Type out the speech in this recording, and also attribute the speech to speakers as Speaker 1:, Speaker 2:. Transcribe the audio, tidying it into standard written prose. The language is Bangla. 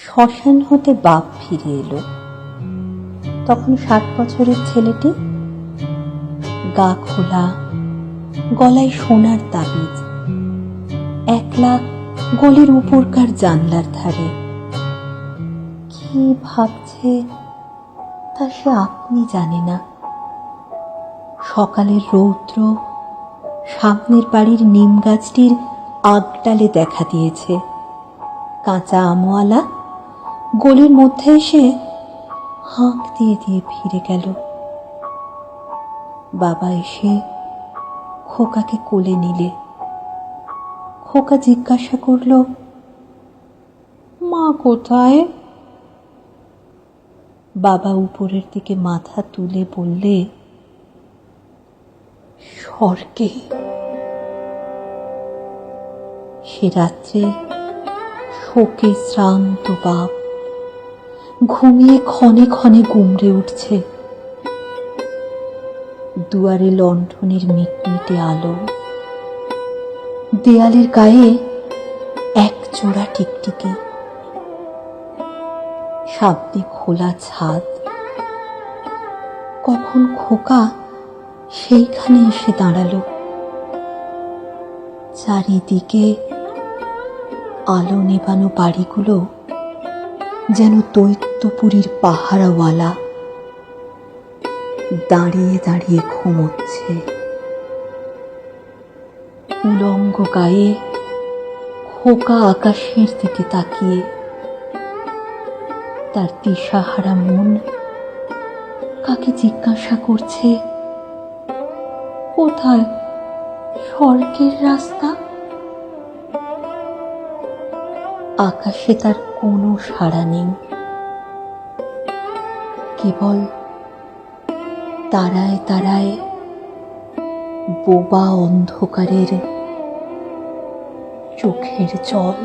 Speaker 1: শ্মশান হতে বাপ ফিরে এলো। তখন 60 বছরের ছেলেটি, গা খোলা, গলায় সোনার তাবিজ, একলা গলির উপরকার জানলার ধারে। কি ভাবছে তা সে আপনি জানে না। সকালের রৌদ্র সামনের বাড়ির নিম গাছটির আগডালে দেখা দিয়েছে। কাঁচা আমওয়ালা গলির মধ্যে এসে হাঁক দিয়ে দিয়ে ফিরে গেল। বাবা এসে খোকাকে কোলে নিলে। খোকা জিজ্ঞাসা করল, মা কোথায়? বাবা উপরের দিকে মাথা তুলে বললে, স্বর্গে। সে রাত্রে শোকে শ্রান্ত বাপ ঘুমিয়ে ক্ষণে ক্ষণে গুমড়ে উঠছে। দুয়ারে লণ্ঠনের মিটমিটে আলো, দেয়ালের গায়ে এক জোড়া টিকটিকি, সামনে খোলা ছাদ। কখন খোকা সেইখানে এসে দাঁড়ালো। চারিদিকে আলো নেবানো বাড়িগুলো যেন দৈত্যপুরীর পাহারাওয়ালা দাঁড়িয়ে দাঁড়িয়ে ঘুমোচ্ছে। উলঙ্গ গায়ে খোকা আকাশের দিকে তাকিয়ে। তার দিশাহারা মন কাকে জিজ্ঞাসা করছে, কোথায় স্বর্গের রাস্তা? আকাশে তার কোনো সাড়া নেই, কেবল তারায় তারায় বোবা অন্ধকারের চোখের জল।